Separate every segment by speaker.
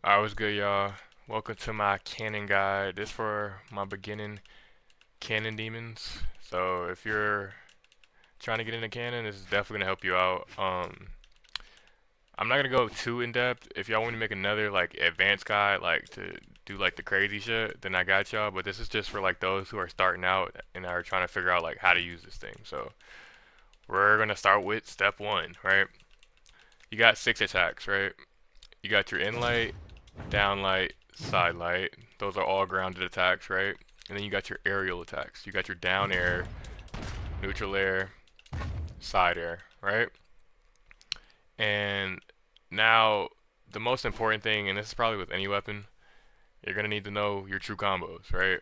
Speaker 1: Alright, what's good, y'all? Welcome to my cannon guide. This for my beginning cannon demons. So if you're trying to get into cannon, this is definitely gonna help you out. I'm not gonna go too in depth. If y'all want to make another like advanced guide, like to do like the crazy shit, then I got y'all. But this is just for like those who are starting out and are trying to figure out like how to use this thing. So we're gonna start with step one, right? You got 6 attacks, right? You got your in light, down light, side light. Those are all grounded attacks, right? And then you got your aerial attacks. You got your down air, neutral air, side air, right? And now the most important thing, and this is probably with any weapon, you're gonna need to know your true combos, right?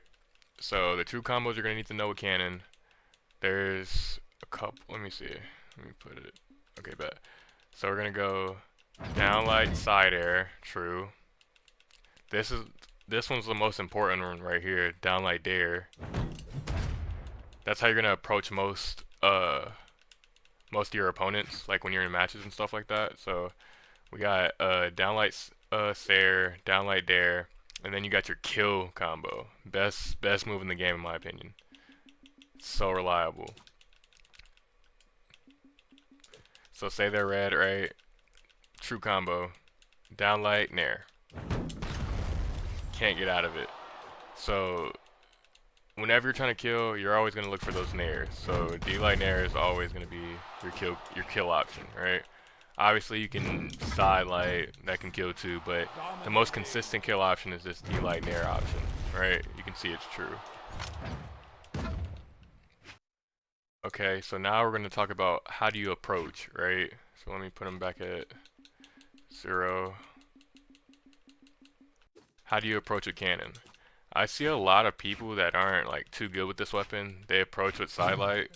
Speaker 1: So the true combos you're gonna need to know with cannon. There's a couple. Let me see. Let me put it. Okay, bet. So we're gonna go down light, side air, true. This is this one's the most important one right here. Downlight dare. That's how you're gonna approach most of your opponents, like when you're in matches and stuff like that. So we got downlight Sair, downlight dare, and then you got your kill combo. Best move in the game in my opinion. So reliable. So say they're red, right? True combo. Downlight nair. Can't get out of it. So whenever you're trying to kill, you're always gonna look for those nairs. So D-light nair is always gonna be your kill option, right? Obviously you can side light that can kill too, but the most consistent kill option is this D-light nair option, right? You can see it's true. Okay, so now we're gonna talk about how do you approach, right? So let me put them back at 0. How do you approach a cannon? I see a lot of people that aren't like too good with this weapon. They approach with sidelight.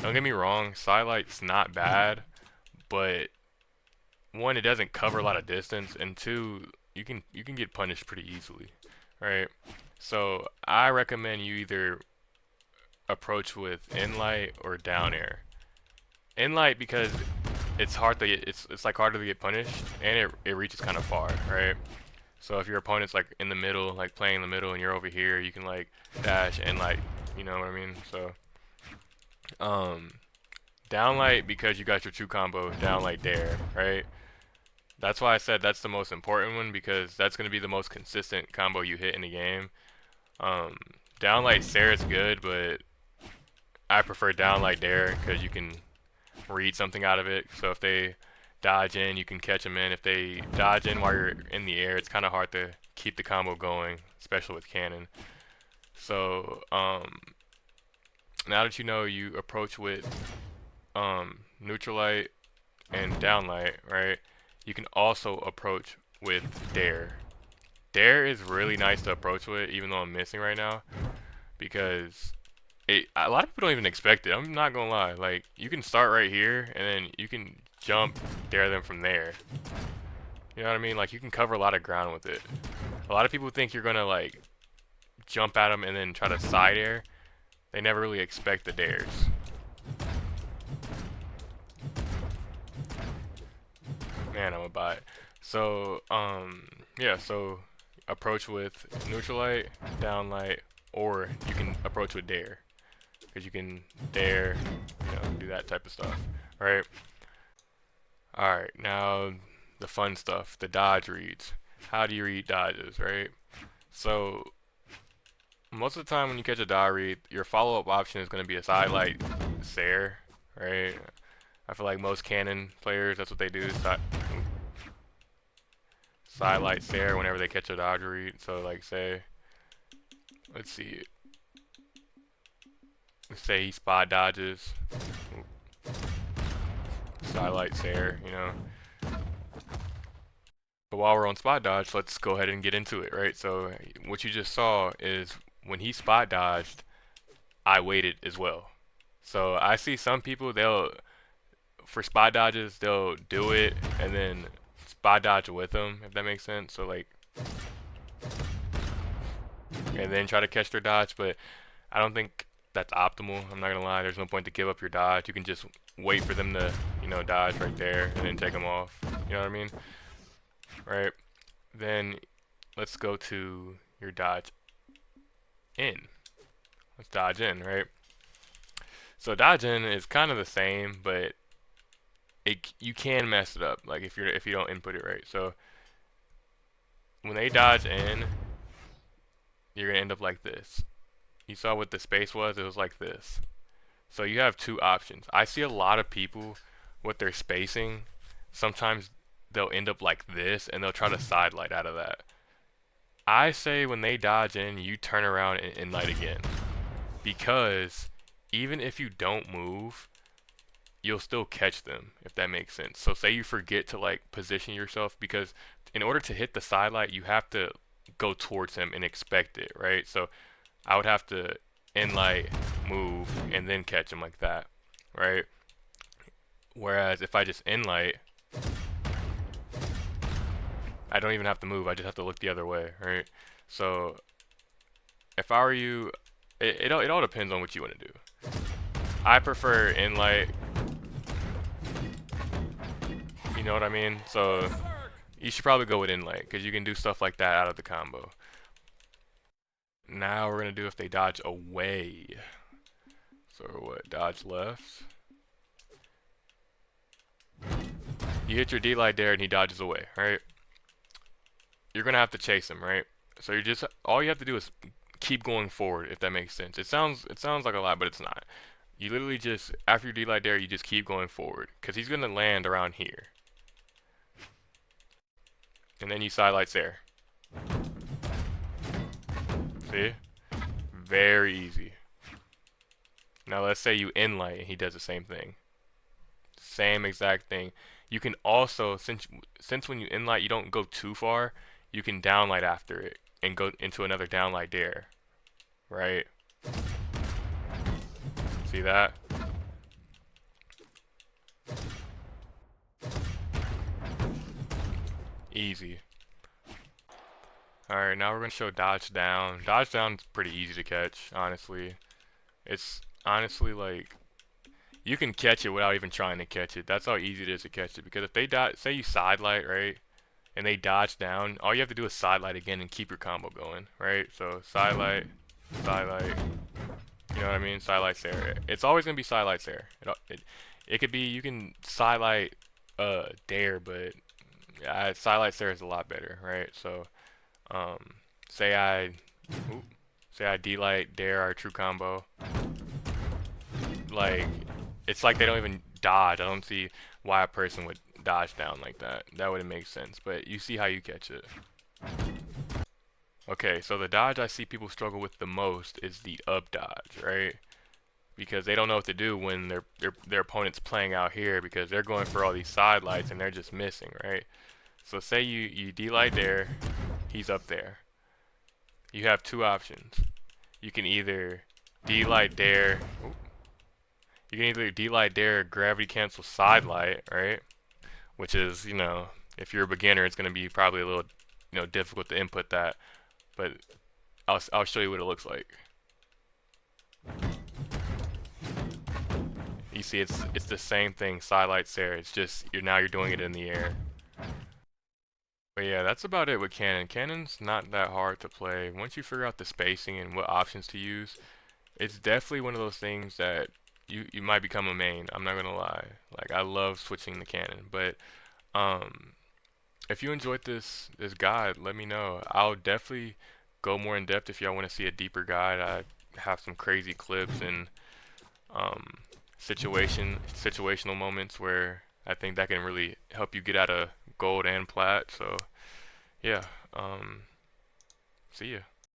Speaker 1: Don't get me wrong, sidelight's not bad, but one, it doesn't cover a lot of distance, and two, you can get punished pretty easily, right? So I recommend you either approach with in light or down air. In light because it's hard to it's like harder to get punished, and it reaches kind of far, right? So if your opponent's like in the middle, like playing in the middle, and you're over here, you can like dash and like, you know what I mean? So, um, downlight because you got your true combo, downlight dare, right? That's why I said that's the most important one because that's gonna be the most consistent combo you hit in the game. Um, downlight Sarah is good, but I prefer downlight dare because you can read something out of it. So if they dodge in, you can catch them in. If they dodge in while you're in the air, it's kind of hard to keep the combo going, especially with cannon. So now that you know you approach with neutral light and downlight, right? You can also approach with dare. Dare is really nice to approach with, even though I'm missing right now, because a lot of people don't even expect it. I'm not gonna lie. Like you can start right here, and then you can jump dare them from there. You know what I mean? Like you can cover a lot of ground with it. A lot of people think you're gonna like jump at them and then try to side air. They never really expect the dares. Man, I'm a bot. So yeah. So approach with neutral light, down light, or you can approach with dare because you can dare, do that type of stuff, right? All right, now the fun stuff, the dodge reads. How do you read dodges, right? So most of the time when you catch a dodge read, your follow-up option is going to be a side light Sair, right? I feel like most cannon players, that's what they do, side light Sair whenever they catch a dodge read. So like say, let's see, let's say he spot dodges, side light Sair, But while we're on spot dodge, let's go ahead and get into it, right? So what you just saw is when he spot dodged, I waited as well. So I see some people, for spot dodges, they'll do it and then spot dodge with them, if that makes sense. So like, and then try to catch their dodge, but I don't think that's optimal. I'm not gonna lie. There's no point to give up your dodge. You can just wait for them to, dodge right there and then take them off. You know what I mean? Right? Then let's go to your dodge in. Let's dodge in, right? So dodge in is kind of the same, but you can mess it up, like if you don't input it right. So when they dodge in, you're gonna end up like this. You saw what the space was? It was like this. So you have two options. I see a lot of people with their spacing, sometimes they'll end up like this and they'll try to sidelight out of that. I say when they dodge in, you turn around and light again. Because even if you don't move, you'll still catch them, if that makes sense. So say you forget to like position yourself, because in order to hit the sidelight, you have to go towards him and expect it, right? So I would have to in light, move, and then catch him like that, right? Whereas if I just in light, I don't even have to move. I just have to look the other way, right? So if I were you, it all depends on what you want to do. I prefer in light. You know what I mean? So you should probably go with in light because you can do stuff like that out of the combo. Now we're gonna do if they dodge away. So what? Dodge left. You hit your D-light there and he dodges away, right? You're gonna have to chase him, right? So you're just all you have to do is keep going forward, if that makes sense. It sounds like a lot, but it's not. You literally just after your D-light there, you just keep going forward because he's gonna land around here, and then you sidelights there. See? Very easy. Now let's say you inlight and he does the same thing. Same exact thing. You can also, since when you inlight you don't go too far, you can downlight after it and go into another downlight there. Right? See that? Easy. Alright, now we're going to show dodge down. Dodge down is pretty easy to catch, honestly. It's honestly like, you can catch it without even trying to catch it. That's how easy it is to catch it. Because if they dodge, say you sidelight, right? And they dodge down, all you have to do is sidelight again and keep your combo going, right? So sidelight, sidelight, you know what I mean? Sidelights there. It's always going to be sidelights there. It could be, you can sidelight dare, but sidelights there is a lot better, right? So say I D-light dare our true combo, like it's like they don't even dodge. I don't see why a person would dodge down like that. That wouldn't make sense, but you see how you catch it. Okay, so the dodge I see people struggle with the most is the up dodge, right? Because they don't know what to do when their opponent's playing out here because they're going for all these side lights and they're just missing, right? So say you D-light there, he's up there. You have two options. You can either D-light dare. You can either D-light dare, gravity cancel side light, right? Which is, you know, if you're a beginner, it's going to be probably a little, you know, difficult to input that. But I'll show you what it looks like. You see, it's the same thing, side lights there. It's just you're doing it in the air. But yeah, that's about it with Cannon. Cannon's not that hard to play. Once you figure out the spacing and what options to use, it's definitely one of those things that you might become a main. I'm not gonna lie. Like I love switching the Cannon. But if you enjoyed this guide, let me know. I'll definitely go more in depth if y'all want to see a deeper guide. I have some crazy clips and situational moments where I think that can really help you get out of gold and plat. So yeah, see ya.